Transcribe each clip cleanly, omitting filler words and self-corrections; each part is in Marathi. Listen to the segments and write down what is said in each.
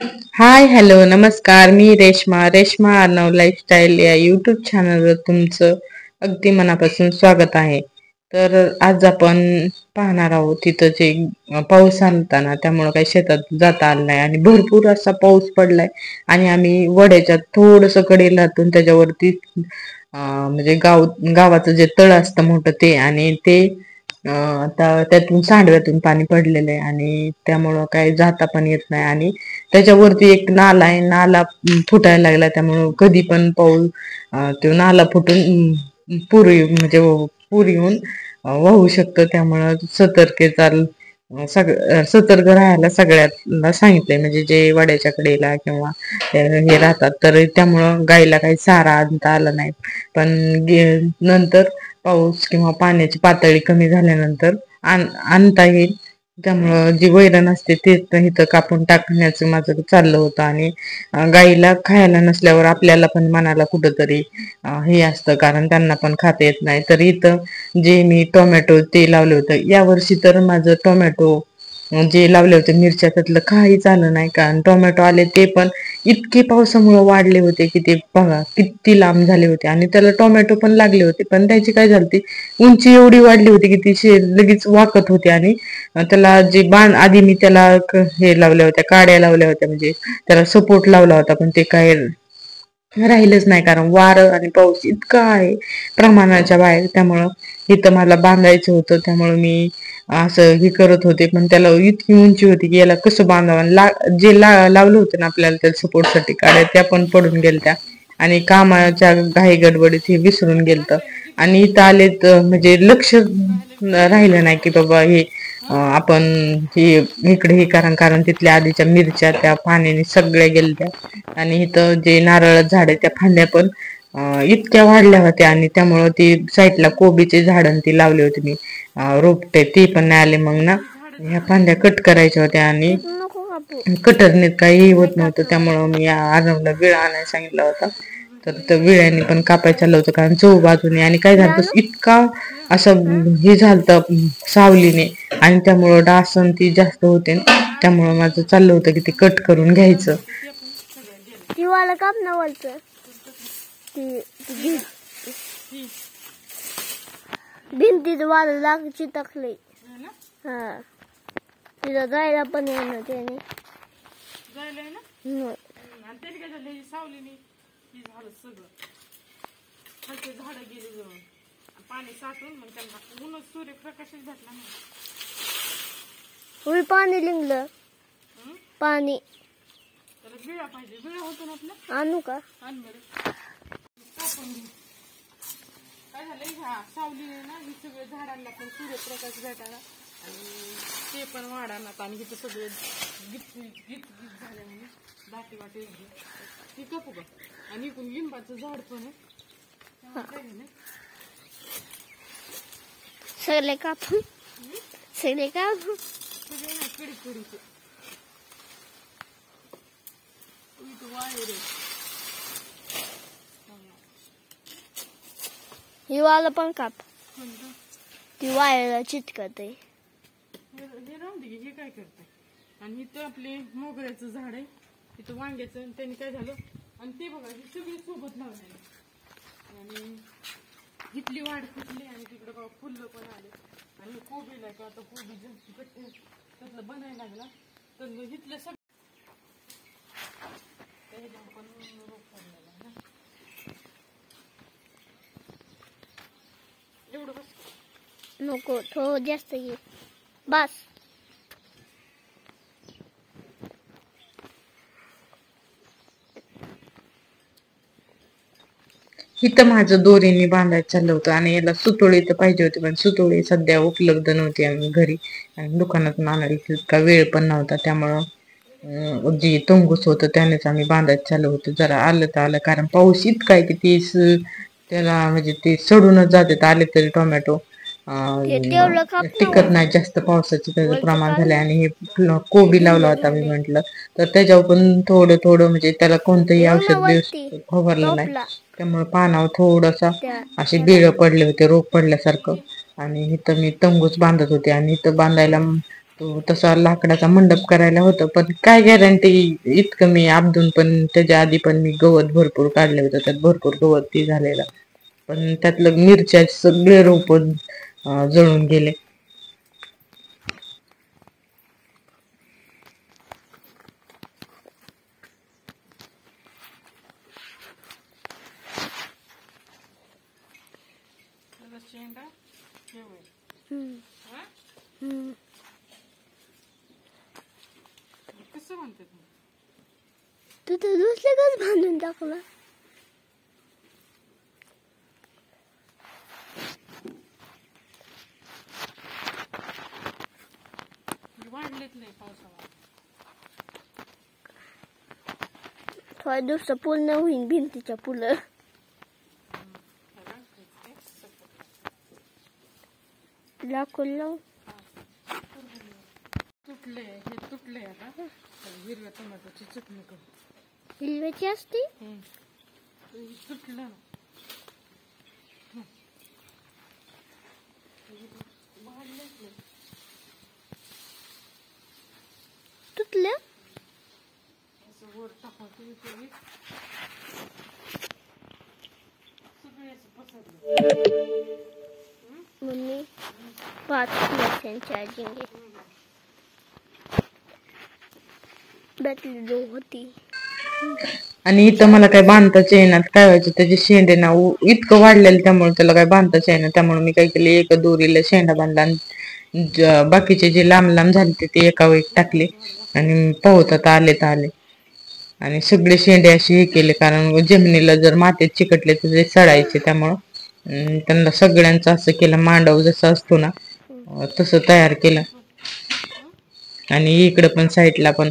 हाय, हॅलो, नमस्कार. मी रेश्मा अर्णव लाईफस्टाईल या युट्यूब चॅनलवर तुमचं अगदी मनापासून स्वागत आहे. तर आज आपण पाहणार आहोत तिथं जे पाऊस आलता ना, त्यामुळं काही शेतात जाता आलं नाही आणि भरपूर असा पाऊस पडलाय. आणि आम्ही वड्याच्या थोडस कडेलातून त्याच्यावरती म्हणजे गावाचं जे तळ असतं मोठं ते, आणि ते आता त्यातून सांडव्यातून पाणी पडलेलं आहे आणि त्यामुळं काही जाता पण येत नाही. आणि त्याच्यावरती एक नाला आहे, नाला फुटायला लागला, त्यामुळं कधी पण पाऊस तो नाला फुटून पूर येऊन वाहू शकतो. त्यामुळं सतर्क राहायला सगळ्यांना सांगितलंय, म्हणजे जे वाड्याच्या कडेला किंवा हे राहतात. तर त्यामुळं गाईला काही चारा आणता आला नाही. पण नंतर पाऊस किंवा पाण्याची पातळी कमी झाल्यानंतर आणता येईल. त्यामुळं जी वैरण असते ते इथं कापून टाकण्याचं माझं चाललं होतं. आणि गाईला खायला नसल्यावर आपल्याला पण मनाला कुठंतरी हे असतं, कारण त्यांना पण खाता येत नाही. तर इथं जे मी टोमॅटो ते लावले होतं, यावर्षी तर माझं टोमॅटो जे लावले होते मिरच्या, त्यातलं काहीच आलं नाही. कारण टोमॅटो आले ते पण इतके पावसामुळे वाढले होते की ते बघा किती लांब झाले होते. आणि त्याला टोमॅटो पण लागले होते, पण त्याची काय झाली, उंची एवढी वाढली होती की ती लगेच वाकत होती. आणि त्याला जे आधी मी त्याला हे लावल्या होत्या, काड्या लावल्या होत्या, म्हणजे त्याला सपोर्ट लावला होता, पण ते काय राहिलंच नाही. कारण वारं आणि पाऊस इतका आहे प्रमाणाच्या बाहेर. त्यामुळं इथं मला बांधायचं होतं, त्यामुळं मी असं हे करत होते. पण त्याला इतकी उंची होती की याला कसं बांधावं. लावलं होतं ना आपल्याला त्या सपोर्टसाठी काड्या, त्या पण पडून गेलत्या. आणि कामाच्या घाई गडबडीत हे विसरून गेलत. आणि इथं आले तर म्हणजे लक्ष राहिलं नाही की बाबा हे आपण हे इकडे हे कारण तिथल्या आधीच्या मिरच्या त्या पाण्याने सगळ्या गेलत्या. आणि इथं जे नारळ झाड आहे त्या फांद्या पण इतक्या वाढल्या होत्या. आणि त्यामुळं ती साईडला कोबीचे झाड ती लावली होती मी, रोपटे, ती पण नाही आले. मग ना ह्या फांद्या कट करायच्या होत्या आणि कटरने काही होत नव्हतं. त्यामुळं मी अर्णवला विळा आणायला सांगितला होता. तर त्या विळ्याने पण कापायचं चाललं होतं, कारण चहू बाजूने. आणि काय झालं, इतका असं हे झालं सावलीने, आणि त्यामुळं डासन ती जास्त होते. त्यामुळं माझं चाललं होतं की ते कट करून घ्यायचं. भिंतीत वाल लाग चिटकले. हा, तिला जायला पण येणं त्याने जायला ना. आणि त्याने काय झालं, सावलीने ही झालं सगळं, खालचे झाडं गेले जवळ, पाणी साठून मग त्यांना ऊन सूर्यप्रकाशच भेटला नाही. होय, पाणी लिंगलं पाणी. तर विळा पाहिजे, विळा होतो ना आपला, आणू का? आण बरं. काय झालं, ह्या सावलीने ना ही सगळ्या झाडांना पण सूर्यप्रकाश भेटायला आणि ते पण वाढानात. आणि इथं सगळे गीत झाले म्हणून दाटी वाटे ती कपू का. आणि इकडून लिंबाचं झाड पण आहे. काय झालं, सगळे कापून सगळे कापून सगळे ना कडीचे वायर ही वाला पण काप, ती वायरला चिटकत आहे. हे राहून दे, हे काय करताय. आणि इथं आपले मोगऱ्याचं झाड आहे, इथं वांग्याचं. त्यांनी काय झालं, आणि ते बघा हे सगळे सोबत लावले. आणि इथली वाढ फुटली आणि तिकडे बघा फुलं पण आले. आणि कोबीला का आता कोबी त्यातलं बनायला लागला, तर इथलं सगळं पण रोप पडलेला ना. एवढं बस नको, थोडं जास्त घे बस. इथं माझं दोरीने बांधायचं चाललं होतं. आणि याला सुतोळी तर पाहिजे होती, पण सुतोळी सध्या उपलब्ध नव्हती आम्ही घरी, आणि दुकानातून आणायला इतका वेळ पण नव्हता. त्यामुळं जी तंगूस होतं त्यानेच आम्ही बांधायचं चालू होतं. जरा आलं तर आलं, कारण पाऊस इतका आहे की त्याला म्हणजे ते सडूनच जाते. आले तरी टोमॅटो तेवढं काप ना, टिकत नाही, जास्त पावसाचं त्याचं वरचं प्रमाण काढ झालंय. ना. आणि हे कोबी लावला होता मी म्हंटल, तर त्याच्यावर पण थोडं म्हणजे त्याला कोणतंही बघ ना औषध वरती फवारलं नाही. टोपला त्यामुळे पानावर थोडासा त्या असे ह्याला. बिळ पडले होते, रोग पडल्यासारखं. आणि इथं मी तंबूच बांधत होते. आणि इथं बांधायला तो तसा लाकडाचा मंडप करायला होतं, पण काय गॅरंटी इतकं मी आपदून पण त्याच्या आधी पण मी गवत भरपूर काढले होतं, त्यात भरपूर गवत ती झालेलं. पण त्यातलं मिरच्या सगळे रोप जळून गेले. तू तर दुसऱ्याकच बांधून टाकला. थोड्या दिवसात पूर्ण होईल भिंतीच्या पुलं. लाकूड लावून तुटले हे तुटले आता हिरव्या टोमॅटोची चटणी करू. हिरव्याची असते तुटलं तुटलं. वर टाकून मम्मी 5% चार्जिंग आहे. बॅटरी लो होती. आणि इथं मला काय बांधताच येईना. काय व्हायचं, त्याचे शेंडे ना इतकं वाढलेलं, त्यामुळे त्याला काय बांधताच येईना. त्यामुळे मी काय केले, एका दोरीला शेंडा बांधला आणि बाकीचे जे लांब लांब झाले ते एका वेळी टाकले आणि पोहतात आले तर आले. आणि सगळे शेंडे असे हे केले, कारण जमिनीला जर मातीत चिकटले तर ते सडायचे. त्यामुळं त्यांना सगळ्यांचं असं केलं, मांडव जसं असतो ना तसं तयार केलं. आणि इकडं पण साईडला पण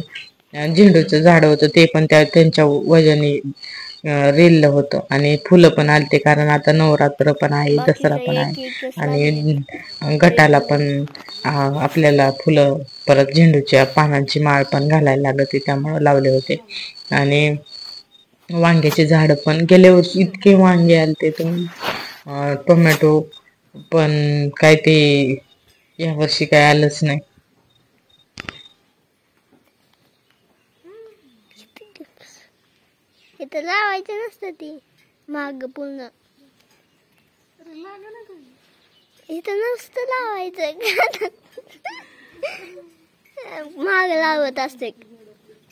झेंडूचं झाड होतं, ते पण त्यांच्या वजनी रेललं होतं. आणि फुलं पण आलते, कारण आता नवरात्र पण आहे, दसरा पण आहे. आणि गटाला पण आपल्याला फुलं, परत झेंडूच्या पानांची माळ पण घालायला लागते, त्यामुळं लावले होते. आणि वांग्याचे झाड पण गेल्या वर्षी इतके वांगे आलते, टोमॅटो पण काय ते या वर्षी काय आलंच नाही. इथं लावायचं नसतं ती माग पूर्ण. इथं नसतं लावायचं. माग लावत असते.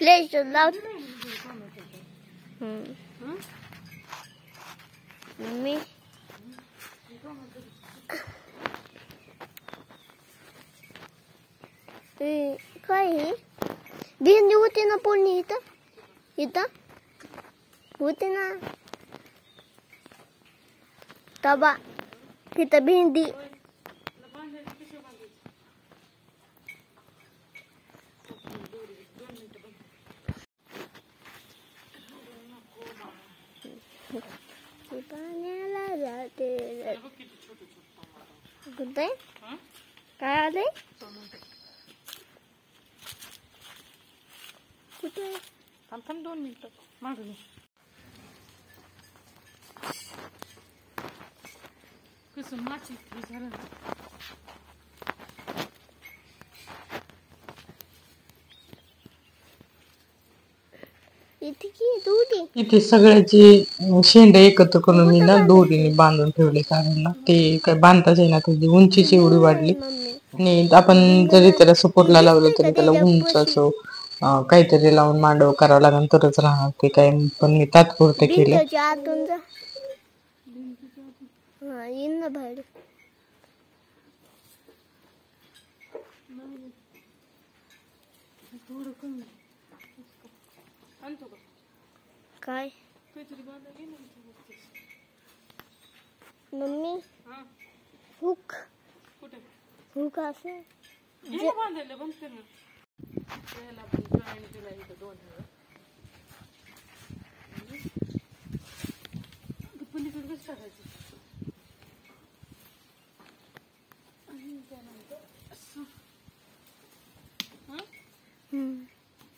प्लेस लावत मम्मी. काय भेंडी होती ना पूर्ण इथं होती ना तबा. तिथं भेंडी पाण्याला जाते. कुठे काय आलंय, कुठे थांब 2 मिनिटं मागून कसं माची झालं. इथे सगळ्याची शेंडे एकत्र करून मी ना दोरीने बांधून ठेवले, कारण ना ते काय बांधताच येईना. त्याची उंचीची एवढी वाढली. आणि आपण जरी त्याला सपोर्टला लावलं तरी त्याला उंच असं काहीतरी लावून मांडव करावं लागेल तरच राहणार. ते काय पण मी तात्पुरते केले. काय मम्मी हुक हुक असं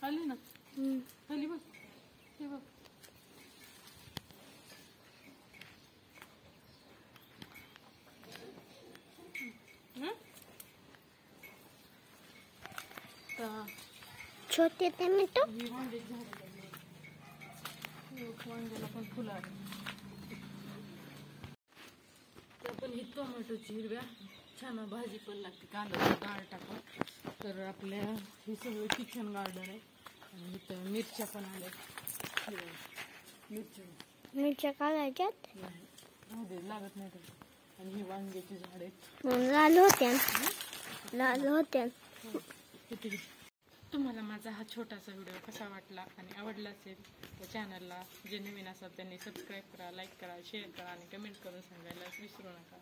आली ना खाली बघ, ते बघ. छोटे टोमॅटो ही वांग्याची झाडं लागली. वांग्याला पण फुलं आली. पण ही टोमॅटोची हिरव्या छान भाजी पण लागते कांदा डाळ टाकून. तर आपल्या हे सगळं किचन गार्डन आहे आणि इथं मिरच्या पण आल्या. मिरच्या काढायच्यात लागत नाही तर. आणि ही वांग्याची झाड आहेत. लाल होत्या. तुम्हाला माझा हा छोटासा व्हिडिओ कसा वाटला आणि आवडला असेल तर चॅनलला जे नवीन असतात त्यांनी सबस्क्राईब करा, लाईक करा, शेअर करा आणि कमेंट करून सांगायला विसरू नका.